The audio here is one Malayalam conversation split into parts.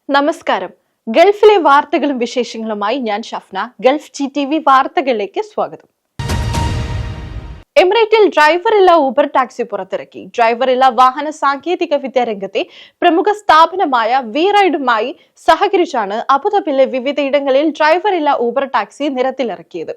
നമസ്കാരം. ഗൾഫിലെ വാർത്തകളും വിശേഷങ്ങളുമായി ഞാൻ ഷഫ്ന. ഗൾഫ് GTV വാർത്തകളിലേക്ക് സ്വാഗതം. എമിറേറ്റിൽ ഡ്രൈവറില്ല ഊബർ ടാക്സി പുറത്തിറക്കി. ഡ്രൈവറില്ല വാഹന സാങ്കേതിക വിദ്യ രംഗത്തെ പ്രമുഖ സ്ഥാപനമായ വി റൈഡുമായി സഹകരിച്ചാണ് അബുദാബിയിലെ വിവിധയിടങ്ങളിൽ ഡ്രൈവറില്ല ഊബർ ടാക്സി നിരത്തിലിറക്കിയത്.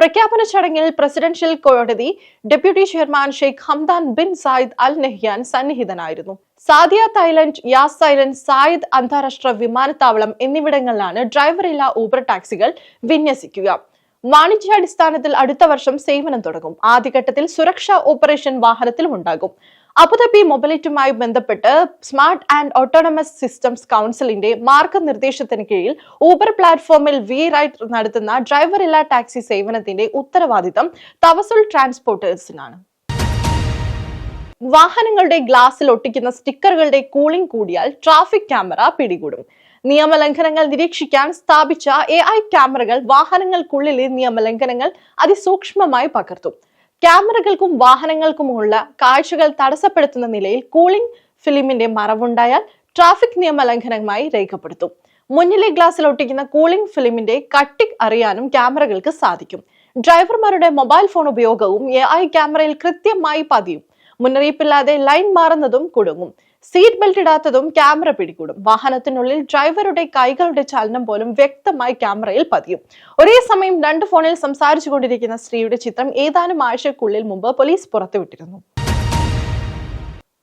പ്രഖ്യാപന ചടങ്ങിൽ പ്രസിഡൻഷ്യൽ കോടതി deputy chairman Sheikh Hamdan bin Zayed Al Nahyan സന്നിഹിതനായിരുന്നു. Saadiyat Island, Yas Island, Zayed അന്താരാഷ്ട്ര വിമാനത്താവളം എന്നിവിടങ്ങളിലാണ് ഡ്രൈവറില്ല ഊബർ ടാക്സികൾ വിന്യസിക്കുക. വാണിജ്യാടിസ്ഥാനത്തിൽ അടുത്ത വർഷം സേവനം തുടങ്ങും. ആദ്യഘട്ടത്തിൽ സുരക്ഷാ ഓപ്പറേഷൻ വാഹനത്തിലും ഉണ്ടാകും. അബുദാബി മൊബിലിറ്റിയുമായി ബന്ധപ്പെട്ട് സ്മാർട്ട് ആൻഡ് ഓട്ടോണമസ് സിസ്റ്റംസ് കൗൺസിലിന്റെ മാർഗനിർദ്ദേശത്തിന് കീഴിൽ ഊബർ പ്ലാറ്റ്ഫോമിൽ വി റൈഡ് നടത്തുന്ന ഡ്രൈവറില്ല ടാക്സി സേവനത്തിന്റെ ഉത്തരവാദിത്തം തവസുൽ ട്രാൻസ്പോർട്ടേഴ്സിനാണ്. വാഹനങ്ങളുടെ ഗ്ലാസിൽ ഒട്ടിക്കുന്ന സ്റ്റിക്കറുകളുടെ കൂളിംഗ് കൂടിയാൽ ട്രാഫിക് ക്യാമറ പിടികൂടും. നിയമലംഘനങ്ങൾ നിരീക്ഷിക്കാൻ സ്ഥാപിച്ച AI ക്യാമറകൾ വാഹനങ്ങൾക്കുള്ളിലെ നിയമലംഘനങ്ങൾ അതിസൂക്ഷ്മമായി പകർത്തും. ക്യാമറകൾക്കും വാഹനങ്ങൾക്കുമുള്ള കാഴ്ചകൾ തടസ്സപ്പെടുത്തുന്ന നിലയിൽ കൂളിംഗ് ഫിലിമിന്റെ മറവുണ്ടായാൽ ട്രാഫിക് നിയമലംഘനമായി രേഖപ്പെടുത്തും. മുന്നിലെ ഗ്ലാസിൽ ഒട്ടിക്കുന്ന കൂളിംഗ് ഫിലിമിന്റെ കട്ടി അറിയാനും ക്യാമറകൾക്ക് സാധിക്കും. ഡ്രൈവർമാരുടെ മൊബൈൽ ഫോൺ ഉപയോഗവും AI ക്യാമറയിൽ കൃത്യമായി പതിയും. മുന്നറിയിപ്പില്ലാതെ ലൈൻ മാറുന്നതും കുടുങ്ങും. സീറ്റ് ബെൽറ്റ് ഇടാത്തതും ക്യാമറ പിടികൂടും. വാഹനത്തിനുള്ളിൽ ഡ്രൈവറുടെ കൈകളുടെ ചലനം പോലും വ്യക്തമായി ക്യാമറയിൽ പതിയും. ഒരേ സമയം 2 ഫോണിൽ സംസാരിച്ചു കൊണ്ടിരിക്കുന്ന സ്ത്രീയുടെ ചിത്രം ഏതാനും ആഴ്ചക്കുള്ളിൽ മുമ്പ് പോലീസ് പുറത്തുവിട്ടിരുന്നു.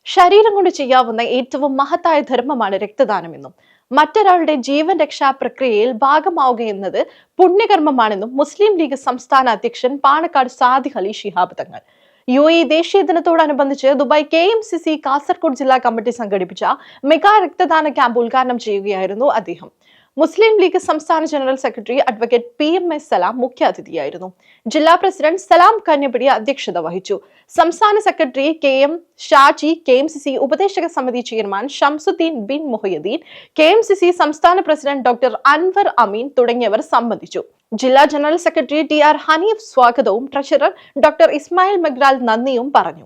ശരീരം കൊണ്ട് ചെയ്യാവുന്ന ഏറ്റവും മഹത്തായ ധർമ്മമാണ് രക്തദാനമെന്നും മറ്റൊരാളുടെ ജീവൻ രക്ഷാ പ്രക്രിയയിൽ ഭാഗമാവുകയെന്നത് പുണ്യകർമ്മമാണെന്നും മുസ്ലിം ലീഗ് സംസ്ഥാന അധ്യക്ഷൻ പാണക്കാട് സാദിഖ് അലി ശിഹാബ് തങ്ങൾ UAE ദേശീയ ദിനത്തോടനുബന്ധിച്ച് ദുബായ് KMCC കാസർഗോഡ് ജില്ലാ കമ്മിറ്റി സംഘടിപ്പിച്ച മെഗാ രക്തദാന ക്യാമ്പ് ഉദ്ഘാടനം ചെയ്യുകയായിരുന്നു അദ്ദേഹം. മുസ്ലിം ലീഗ് സംസ്ഥാന ജനറൽ സെക്രട്ടറി അഡ്വക്കേറ്റ് PMS സലാം മുഖ്യാതിഥിയായിരുന്നു. ജില്ലാ പ്രസിഡന്റ് സലാം കന്യപടി അധ്യക്ഷത വഹിച്ചു. സംസ്ഥാന സെക്രട്ടറി KM ഷാജി, KMCC ഉപദേശക സമിതി ചെയർമാൻ ഷംസുദ്ദീൻ ബിൻ മുഹയ്യദ്ദീൻ, KMCC സംസ്ഥാന പ്രസിഡന്റ് ഡോക്ടർ അൻവർ അമീൻ തുടങ്ങിയവർ സംബന്ധിച്ചു. ജില്ലാ ജനറൽ സെക്രട്ടറി TR ഹനീഫ് സ്വാഗതവും ട്രഷറർ ഡോക്ടർ ഇസ്മായിൽ മഗ്രാൽ നന്ദിയും പറഞ്ഞു.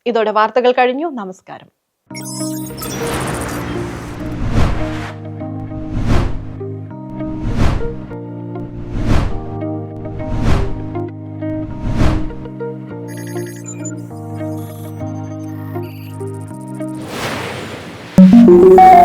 ഇതോടെ വാർത്തകൾ കഴിഞ്ഞു. നമസ്കാരം. Thank you.